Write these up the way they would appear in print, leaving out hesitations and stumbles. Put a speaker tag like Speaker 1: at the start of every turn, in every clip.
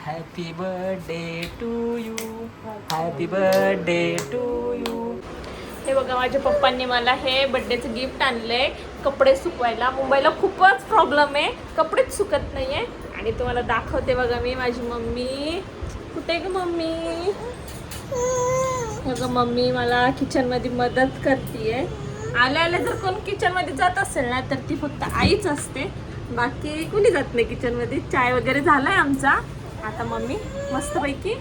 Speaker 1: Happy birthday to you, happy birthday to you.
Speaker 2: हे बघा माझ्या पप्पांनी मला हे बर्थडेचं गिफ्ट आणलंय कपडे सुकवायला. मुंबईला खूपच प्रॉब्लेम आहे, कपडेच सुकत नाहीये. आणि तुम्हाला दाखवते बघा मी, माझी मम्मी कुठे ग मम्मी. बघा मम्मी मला किचन मध्ये मदत करतीये. आल्या आल्या जर कोण किचन मध्ये जात असेल ना तर ती फक्त आईच असते, बाकी कुणी जात नाही किचन मध्ये. चाय वगैरे झालाय आमचा. आता मम्मी मस्तपैकी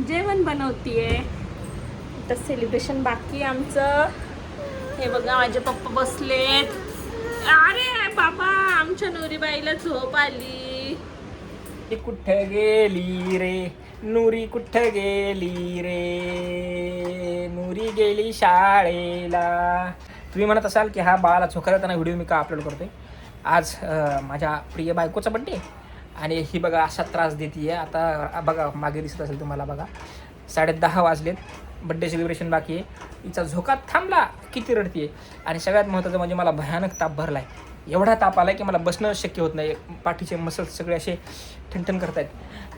Speaker 2: जेवण बनवतीये. तर सेलिब्रेशन बाकी आमचं. हे बघा माझे पप्पा बसलेत. अरे बाबा आमच्या नूरीबाईला झोप आली.
Speaker 1: कुठं गेली रे नूरी, कुठं गेली रे नूरी, गेली शाळेला. तुम्ही म्हणत असाल की हा बाळाला झोका देताना व्हिडिओ मी का अपलोड करतोय. आज माझ्या प्रिय बायकोचा बड्डे आणि ही बघा असा त्रास देते. आता बघा मागे दिसत असेल तुम्हाला, बघा 10:30 वाजलेत, बड्डे सेलिब्रेशन बाकी आहे. हिचा झोका थांबला किती रडते. आणि सगळ्यात महत्त्वाचं म्हणजे मला भयानक ताप भरला आहे. एवढा ताप आला की मला बसणं शक्य होत नाही. पाठीचे मसल्स सगळे असे ठणठण करत आहेत.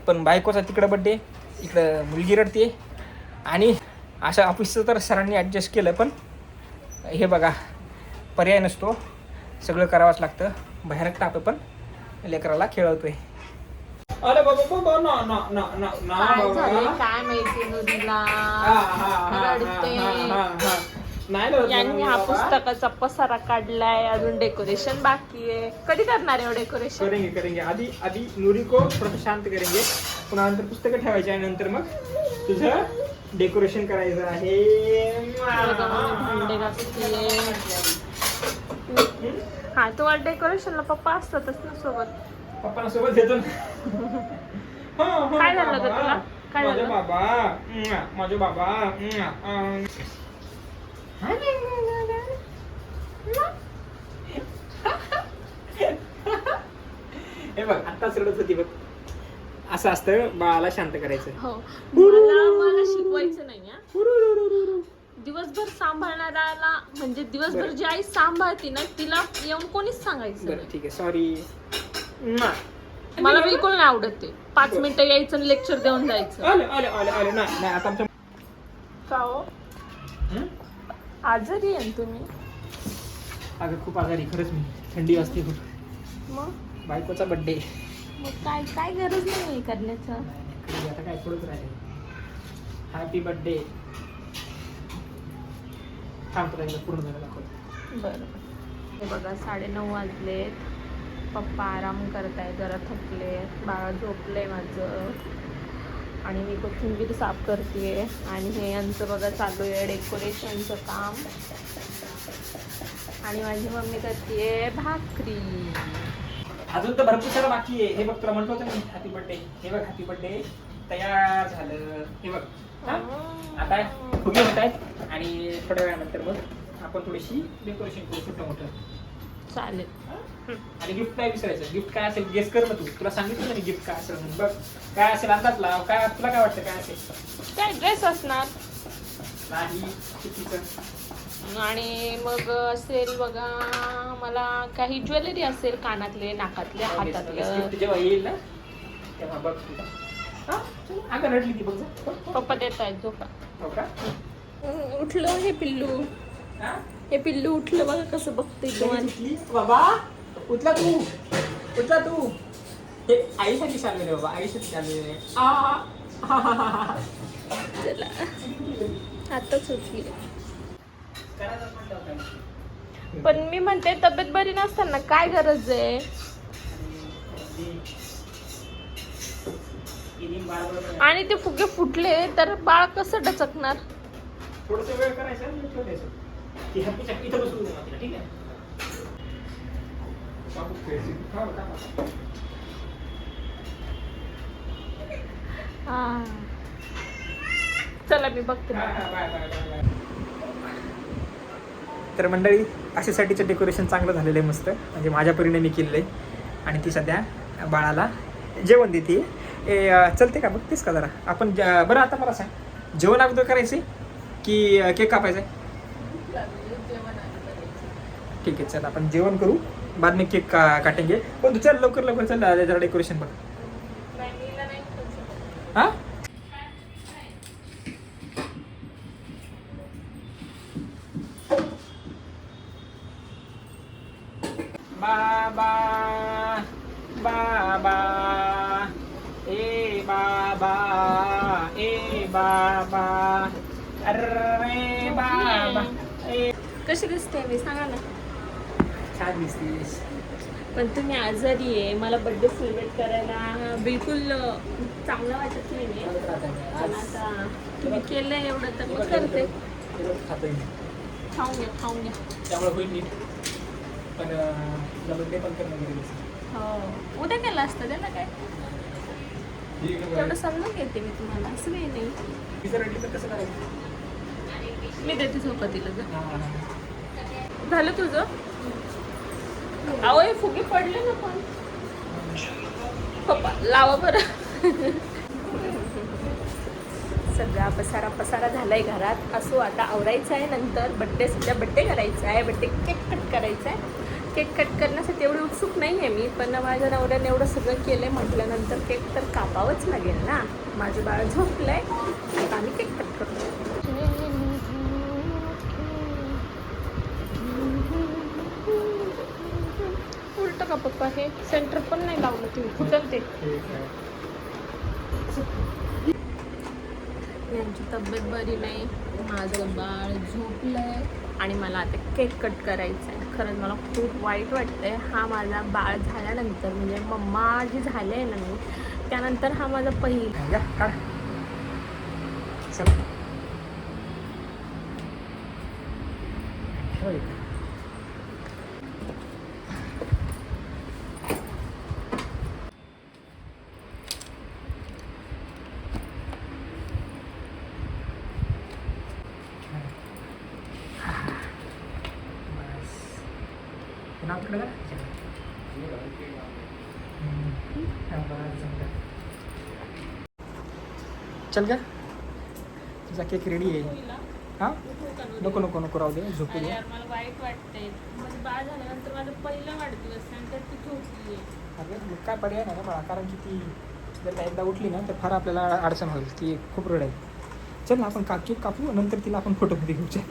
Speaker 1: पण बायकोचा तिकडं बड्डे, इकडं मुलगी रडते. आणि असं ऑफिसचं तर सरांनी ॲडजस्ट केलं, पण हे बघा पर्याय नसतो, सगळं करावंच लागतं. भयानक ताप आहे पण लेकराला खेळवतोय. अरे बाबा बाबा ना ना ना ना ना
Speaker 2: काय झालं काय माहिती नदीला रडते. यांनी हा पुस्तकाचा पसारा काढलाय, अजून डेकोरेशन बाकी आहे. कधी करणार आहे डेकोरेशन?
Speaker 1: करेंगे आधी नूरी को थोडं शांत करेंगे, पुन्हा नंतर पुस्तकं ठेवायची आणि नंतर मग तुझं डेकोरेशन करायचं आहे.
Speaker 2: भांडे घासतीये. हा तुम्हाला डेकोरेशनला पप्पा असतातच ना सोबत.
Speaker 1: पप्पाला सोबत येतो.
Speaker 2: काय झालं ग तुला? काय झालं?
Speaker 1: माझे बाबा हे बघ आत्ताच रडत होती बघ. असं असतं बाळाला शांत करायचं.
Speaker 2: हो, मला शिकवायचं नाही. दिवसभर सांभाळणाऱ्याला म्हणजे दिवसभर जी आई सांभाळती ना तिला येऊन कोणीच सांगायचं
Speaker 1: बरं ठीक आहे, सॉरी.
Speaker 2: मला बिलकुल नाही आवडत ते. 5 मिनिटं यायचं लेक्चर देऊन जायचं.
Speaker 1: आले नाही आता आमच्या
Speaker 2: का हो आजारी आहे तुम्ही?
Speaker 1: अगं खूप आजारी, खरंच मी. थंडी वाजते खूप.
Speaker 2: मग
Speaker 1: बायकोचा बड्डे,
Speaker 2: मग काय गरज नाही करण्याचं.
Speaker 1: आता काय थोडंच राहिले. Happy birthday. थांबतो एकदा पूर्ण झालं दाखवतो.
Speaker 2: बरं हे बघा 9:30 वाजलेत. पप्पा आराम करताय, जरा थकले. बाळा झोपलंय माझं. आणि मी कोथिंबीर साफ करते. आणि हे यांचं बघा चालू आहे डेकोरेशनचं काम. आणि माझी मम्मी करते भाकरी.
Speaker 1: अजून तर भरपूर सारं बाकी आहे. हे बघ तुला म्हणतो मी हॅपी बर्थडे. हे बघ हॅपी बर्थडे तयार झालं. हे बघ आता फुगे होत आहेत आणि थोड्या वेळानंतर मग आपण थोडीशी डेकोरेशन करू छोटं मोठं.
Speaker 2: चालेल.
Speaker 1: आणि गिफ्ट नाही विसरायचं. गिफ्ट काय असेल गेस कर ना तू. तुला सांगितलं ना गिफ्ट काय असेल म्हणून. बघ काय असेल अंदाज लाव. काय तुला काय वाटतं काय असेल?
Speaker 2: काय ड्रेस असणार
Speaker 1: नाही, चुकीचं.
Speaker 2: आणि मग असेल बघा मला काही ज्वेलरी असेल, कानातले, नाकातले, हातातलं.
Speaker 1: गिफ्ट जेव्हा येईल ना तेव्हा बघ तुला. अगं रडली ती बघ.
Speaker 2: पप्पा देत आहेत झोपा.
Speaker 1: हो का?
Speaker 2: उठलं हे पिल्लू. हे पिल्लू उठलं बघा कसं बघते तुम्हाला.
Speaker 1: बाबा उठला तू. हे आईसाठी चाललेलं बाबा, आईसाठी चाललेलं.
Speaker 2: चला आताच उठली. पण मी म्हणते तब्येत बरी नसताना काय गरज आहे? आणि ते फुगे फुटले तर बाळ कसं डचकणार?
Speaker 1: थोडस वेळ करायचा ती हॅपी चक्की इथं बसू दे तिला, ठीक आहे?
Speaker 2: चला मी बघते.
Speaker 1: तर मंडळी अशासाठीचं डेकोरेशन चांगलं झालेलं आहे, मस्त. म्हणजे माझ्या परीने मी केलेलं आहे. आणि ती सध्या बाळाला जेवण देते. चलते का बघतेस का जरा आपण? बरं आता मला सांग, जेवण अगोदर करायचे की केक कापायचा? ठीक आहे चल आपण जेवण करू, बाद में केक काटेंगे. पण तू चल लवकर चल जरा डेकोरेशन बघ. बाबा ए बाबा अरे बाबा ए.
Speaker 2: कशी दिसते मी सांगा ना.
Speaker 1: छान दिसतीस.
Speaker 2: पण तुम्ही आजारी आहे, मला बर्थडे सेलिब्रेट करायला बिलकुल चांगलं वाटत नाही आहे. पण आता तुम्ही केलं एवढं तर मग करते.
Speaker 1: खातोय मी.
Speaker 2: खाऊन घ्या.
Speaker 1: त्यामुळे होईल नीट. पण तुला बर्थडे पण करणं गरजेचं आहे.
Speaker 2: हो, उद्या केलं असतं त्याला काय. तेवढं समजून घेते मी तुम्हाला, असं काही नाही.
Speaker 1: तिचं रडली तर कसं करायचं.
Speaker 2: मी देते चौपातीला जा.
Speaker 1: हां.
Speaker 2: झालं तुझं. अहो हे फुगे पडले ना पण. पप्पा लावा बरं. सगळा पसारा झालाय घरात. असो आता आवरायचं आहे. नंतर सध्या बड्डे करायचा आहे. बड्डे केक कट करायचा आहे. केक कट करण्यासाठी एवढी उत्सुक नाही आहे मी, पण माझ्या नवऱ्याने एवढं सगळं केलं आहे म्हटल्यानंतर केक तर कापावंच लागेल ना. माझं बाळ झोपलं आहे, आता आम्ही केक कट करतो. उलट का पप्पा, हे सेंटर पण नाही लावलं तुम्ही, फुटल ते. यांची तब्येत बरी नाही, माझं बाळ झोपलंय आणि मला आता केक कट करायचा आहे. खरंच मला खूप वाईट वाटतंय. हा माझा बाळ झाल्यानंतर, म्हणजे मम्मा जी झाली आहे ना मी, त्यानंतर हा माझा पहिला.
Speaker 1: या काढ. चल. होय. चल का तुझा केक रेडी आहे. हां नको नको नको राहू दे, झोपू दे.
Speaker 2: मला वाईट वाटतंय. माझं बाळ झाल्यानंतर माझा पहिला वाढदिवस आणि त्यात ती झोपली आहे.
Speaker 1: अरे मग काय पर्याय नाही ना बाळा, कारण की ती जर का एकदा उठली ना तर फार आपल्याला अडचण होईल. ती खूप रड आहे. चल ना आपण केक कापू, नंतर तिला आपण फोटोमध्ये घेऊ. चल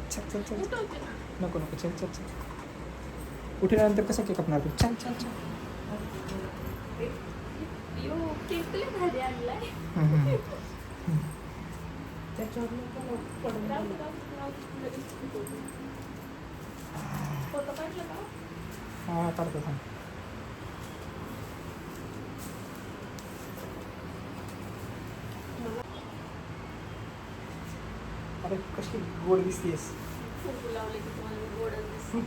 Speaker 1: चल चल चल.
Speaker 2: उठवते ना.
Speaker 1: नको नको चल चल चल. उठल्यानंतर कसं केक कापणार तू. चल चल चल.
Speaker 2: यो केक तुला भारी आणलाय. फोटो काढला का?
Speaker 1: हां काढतो थांब. अरे कशी गोड दिसतेस.
Speaker 2: फुगू लावले की तुम्हाला गोडच दिसतं.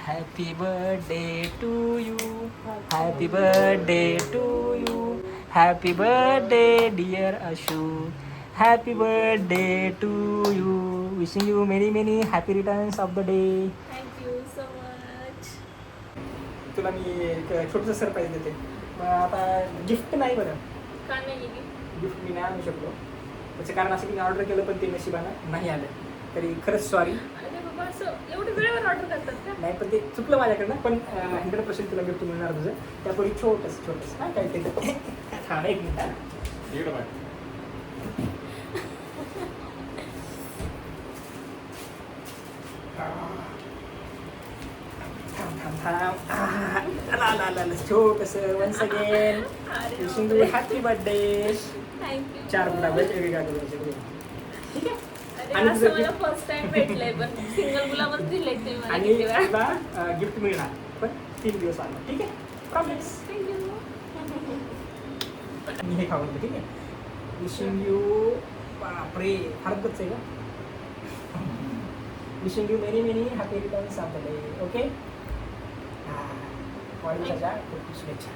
Speaker 1: Happy birthday to you. Happy birthday to you. Happy birthday dear Ashu. Happy birthday to you. Wishing you many happy returns of the day.
Speaker 2: Thank you so much.
Speaker 1: तुला मी एक छोटंसं सरप्राईज देते. मग आता गिफ्ट नाही बरं,
Speaker 2: का नाही
Speaker 1: गिफ्ट मी नाही आणू शकलो. त्याचं कारण असं की मी ऑर्डर केलं पण ते नशिबानं नाही आलं. तरी खरंच सॉरी.
Speaker 2: अरे बाबा, असं एवढी वेळेवर ऑर्डर करतात का?
Speaker 1: नाही पण ते चुकलं माझ्याकडनं. पण 100% तुला गिफ्ट मिळणार तुझं. त्यापूर्वी छोटंसं हां काहीतरी. हां एक मिनिट. छोटंसं once again wishing you happy birthday.
Speaker 2: Thank you.
Speaker 1: 4 गुलाब वेगवेगळ्या कलरचे. ठीक आहे.
Speaker 2: अरे
Speaker 1: आणि
Speaker 2: असं
Speaker 1: तुझं
Speaker 2: मला फर्स्ट टाइम भेटलंय, पण सिंगल गुलाबच दिलंय तुम्ही मला
Speaker 1: आणि
Speaker 2: किती वेळा.
Speaker 1: तुला गिफ्ट मिळणार पण 3 दिवस आला. ठीक आहे प्रॉमिस.
Speaker 2: थँक्यू.
Speaker 1: मी हे खावलं. ठीक आहे. Wishing you. बापरे फारच आहे का. Wishing you many happy returns of the day. Okay. वाढदिवसाच्या खूप शुभेच्छा.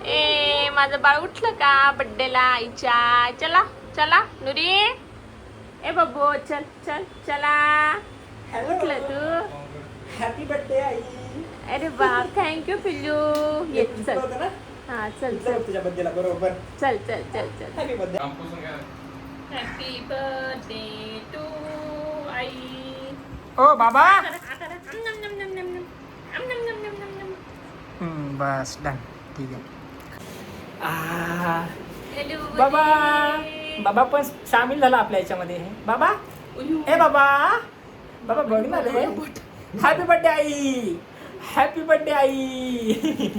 Speaker 2: ए माझं बाळ उठलं का बड्डेला आईच्या. चला चला नुरी. ए बाबू चल चल चला. उठलं तू.
Speaker 1: हॅपी बर्थडे आई.
Speaker 2: अरे बाप थँक्यू पिल्लू. ये चल. हा चल चल
Speaker 1: तुझ्या बर्थडेला बरोबर.
Speaker 2: चल चल चल चल.
Speaker 1: Happy birthday.
Speaker 2: Happy birthday to आई.
Speaker 1: ओ बाबा.
Speaker 2: नम नम नम नम नम नम नम नम नम नम नम.
Speaker 1: बस डन. ठीक आहे. आ, बाबा बाबा पण सामील झाला आपल्या याच्यामध्ये. बाबा ए बाबा बाबा बघ ना रे. हॅपी बर्थडे आई, हॅपी बर्थडे आई.